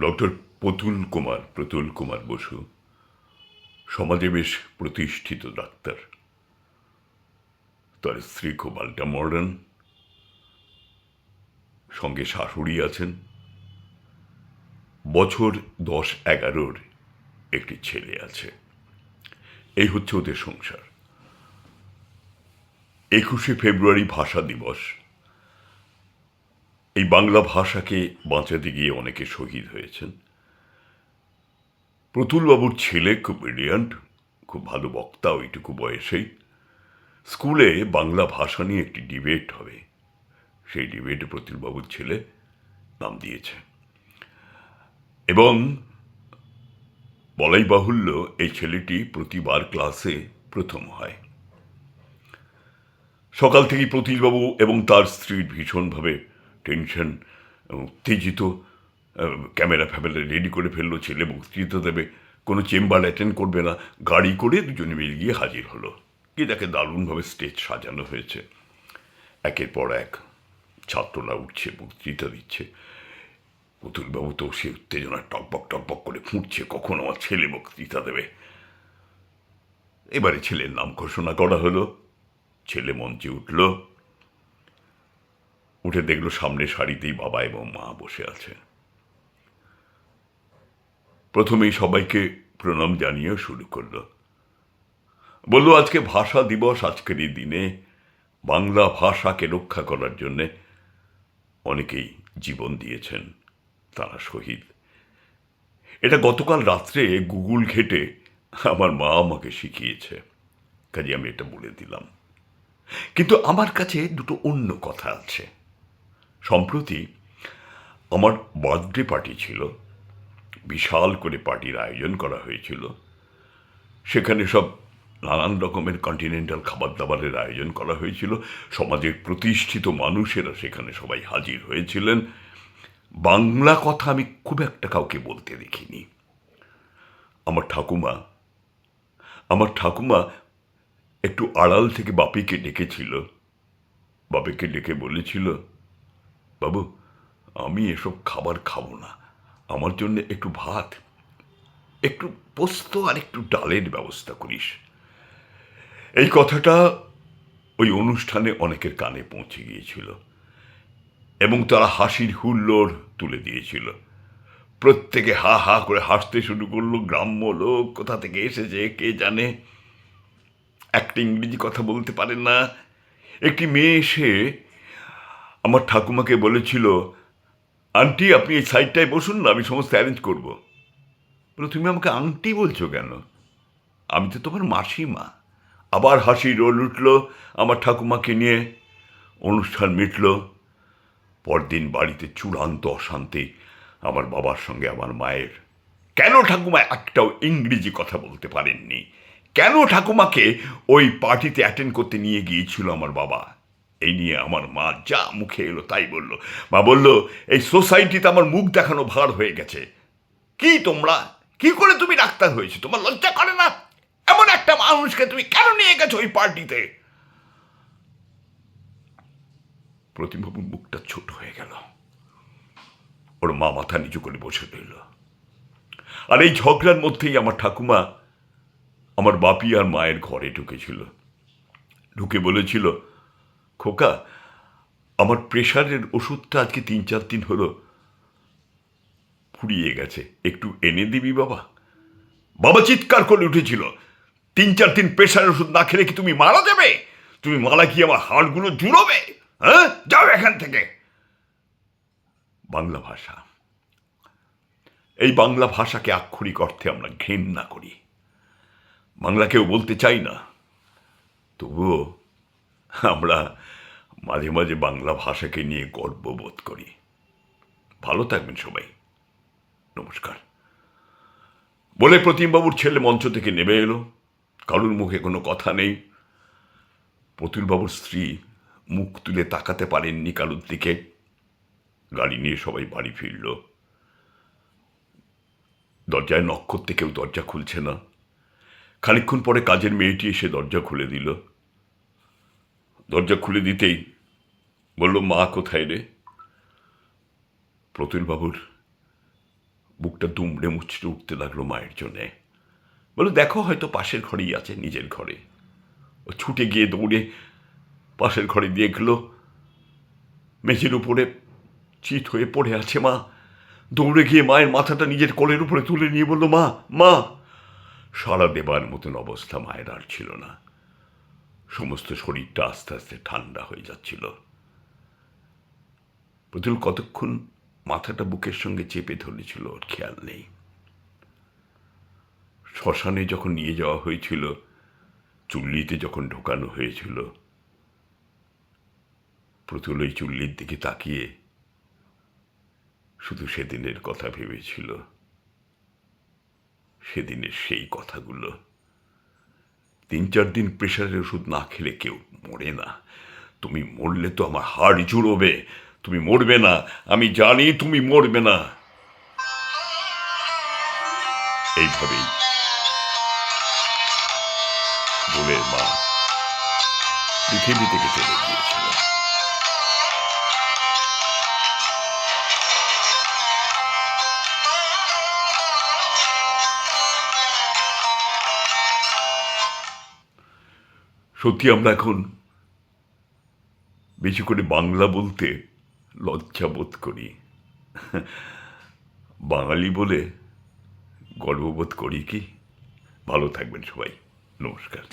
Doctor Pratul Kumar Basu সমাজে বেশ প্রতিষ্ঠিত ডাক্তার। তার স্ত্রী খুব আল্ট্রা মডার্ন, সঙ্গে শাশুড়ি আছেন, বছর 10-11 একটি ছেলে আছে। এই হচ্ছে ওদের সংসার। 21শে ফেব্রুয়ারি ভাষা দিবস। এই বাংলা ভাষাকে বাঁচাতে গিয়ে অনেকে শহীদ হয়েছেন। প্রতুলবাবুর ছেলে খুব ব্রিলিয়ান্ট, খুব ভালো বক্তা ওইটুকু বয়সেই। স্কুলে বাংলা ভাষা নিয়ে একটি ডিবেট হবে, সেই ডিবেটে প্রতুলবাবুর ছেলে নাম দিয়েছে। এবং বলাই বাহুল্য, এই ছেলেটি প্রতিবার ক্লাসে প্রথম হয়। সকাল থেকেই প্রতুলবাবু এবং তার স্ত্রীর ভীষণভাবে টেনশন, উত্তেজিত। ক্যামেরা ফ্যামেরা রেডি করে ফেললো, ছেলে বক্তৃতা দেবে, কোনো চেম্বার অ্যাটেন্ড করবে না। গাড়ি করে দুজনে মিলে গিয়ে হাজির হলো। গিয়ে দেখে দারুণভাবে স্টেজ সাজানো হয়েছে। একের পর এক ছাত্ররা উঠছে, বক্তৃতা দিচ্ছে। প্রতুলবাবু তো সে উত্তেজনা টকবক করে ফুটছে, কখন আমার ছেলে বক্তৃতা দেবে। এবারে ছেলের নাম ঘোষণা করা হলো। ছেলে মঞ্চে উঠল, উঠে দেখলো সামনে সারিতেই বাবা এবং মা বসে আছে। প্রথমেই সবাইকে প্রণাম জানিয়ে শুরু করলো। বলল, আজকে ভাষা দিবস। আজকের এই দিনে বাংলা ভাষাকে রক্ষা করার জন্যে অনেকেই জীবন দিয়েছেন, তারা শহীদ। এটা গতকাল রাত্রে গুগল ঘেটে আমার মা আমাকে শিখিয়েছে, কাজে আমি এটা বলে দিলাম। কিন্তু আমার কাছে দুটো অন্য কথা আছে। সম্প্রতি আমার বার্থডে পার্টি ছিল, বিশাল করে পার্টির আয়োজন করা হয়েছিল। সেখানে সব নানান রকমের কন্টিনেন্টাল খাবার দাবারের আয়োজন করা হয়েছিল। সমাজের প্রতিষ্ঠিত মানুষেরা সেখানে সবাই হাজির হয়েছিলেন। বাংলা কথা আমি খুব একটা কাউকে বলতে দেখিনি। আমার ঠাকুমা একটু আড়াল থেকে বাপিকে ডেকেছিল। বাপিকে ডেকে বলেছিল, বাবু, আমি এসব খাবার খাবো না, আমার জন্য একটু ভাত, একটু পোস্ত আর একটু ডালের ব্যবস্থা করিস। এই কথাটা ওই অনুষ্ঠানে অনেকের কানে পৌঁছে গিয়েছিল এবং তারা হাসির হুল্লোড় তুলে দিয়েছিল। প্রত্যেকে হা হা করে হাসতে শুরু করলো। গ্রাম্য লোক, কোথা থেকে এসেছে কে জানে, একটা ইংরেজি কথা বলতে পারেন না। একটি মেয়ে এসে আমার ঠাকুমাকে বলেছিল, আন্টি আপনি এই সাইডটায় বসুন না, আমি সমস্ত অ্যারেঞ্জ করবো। বলে, তুমি আমাকে আন্টি বলছো কেন? আমি তো তোমার মাসিমা। আবার হাসি রোল উঠল আমার ঠাকুমাকে নিয়ে। অনুষ্ঠান মিটল। পরদিন বাড়িতে চূড়ান্ত অশান্তি আমার বাবার সঙ্গে আমার মায়ের। কেন ঠাকুমা একটাও ইংরেজি কথা বলতে পারেননি? কেন ঠাকুমাকে ওই পার্টিতে অ্যাটেন্ড করতে নিয়ে গিয়েছিল আমার বাবা? এই নিয়ে আমার মা যা মুখে এলো তাই বলল। মা বলল, এই সোসাইটিতে আমার মুখ দেখানো ভার হয়ে গেছে। কি তোমরা, কি করে তুমি ডাক্তার হয়েছে? তোমার লজ্জা করে না? এমন একটা মানুষকে তুমি কেন নিয়ে গেছো ওই পার্টিতে? প্রতিমবাবুর মুখটা ছোট হয়ে গেল। ওর মা মাথা নিচু করে বসে রইল। আর এই ঝগড়ার মধ্যেই আমার ঠাকুমা আমার বাপি আর মায়ের ঘরে ঢুকেছিল। ঢুকে বলেছিল, খোকা, আমার প্রেশারের ওষুধটা আজকে 3-4 দিন হলো ফুরিয়ে গেছে, একটু এনে দিবি বাবা? বাবা চিৎকার করে উঠেছিল, 3-4 দিন প্রেশারের ওষুধ না খেলে কি তুমি মারা যাবে? তুমি মারা কি আমার হাড়গুলো জুড়োবে? হ্যাঁ, যাও এখান থেকে। বাংলা ভাষা, এই বাংলা ভাষাকে আক্ষরিক অর্থে আমরা ঘেন্না করি। বাংলা কেউ বলতে চাই না, তবুও আমরা মাঝে মাঝে বাংলা ভাষাকে নিয়ে গর্ববোধ করি। ভালো থাকবেন সবাই, নমস্কার। বলে প্রতিমবাবুর ছেলে মঞ্চ থেকে নেমে এলো। কারুর মুখে কোনো কথা নেই। প্রতুলবাবুর স্ত্রী মুখ তুলে তাকাতে পারেননি কারুর দিকে। গাড়ি নিয়ে সবাই বাড়ি ফিরল। দরজায় নক করতে কেউ দরজা খুলছে না। খানিকক্ষণ পরে কাজের মেয়েটি এসে দরজা খুলে দিল। দরজা খুলে দিতেই বলল, মা কোথায় রে? প্রতুলবাবুর বুকটা দুমড়ে মুচড়ে উঠতে লাগলো মায়ের জন্যে। বলল, দেখো হয়তো পাশের ঘরেই আছে, নিজের ঘরে। ও ছুটে গিয়ে দৌড়ে পাশের ঘরে দিয়ে গেলো, মেঝের উপরে চিত হয়ে পড়ে আছে মা। দৌড়ে গিয়ে মায়ের মাথাটা নিজের কোলের উপরে তুলে নিয়ে বলল, মা, মা। সাড়া দেবার মতন অবস্থা মায়ের আর ছিল না। সমস্ত শরীরটা আস্তে আস্তে ঠান্ডা হয়ে যাচ্ছিল। প্রতুল কতক্ষণ মাথাটা বুকের সঙ্গে চেপে ধরেছিল ওর খেয়াল নেই। শ্মশানে যখন নিয়ে যাওয়া হয়েছিল, চুল্লিতে যখন ঢোকানো হয়েছিল, প্রতুল ওই চুল্লির দিকে তাকিয়ে শুধু সেদিনের কথা ভেবেছিল, সেদিনের সেই কথাগুলো। 3-4 দিন প্রেশারের ওষুধ না খেলে কেউ মরে না। তুমি মরলে তো আমার হাড় জুড়োবে। তুমি মরবে না, আমি জানি তুমি মরবে না। এইভাবেই দোলের মা পৃথিবী থেকে চলে গিয়েছিল। সত্যি আমরা এখন বেশি করে বাংলা বলতে লজ্জা বোধ করি। বাঙালি বলে গর্ববোধ করি কি? ভালো থাকবেন সবাই। নমস্কার।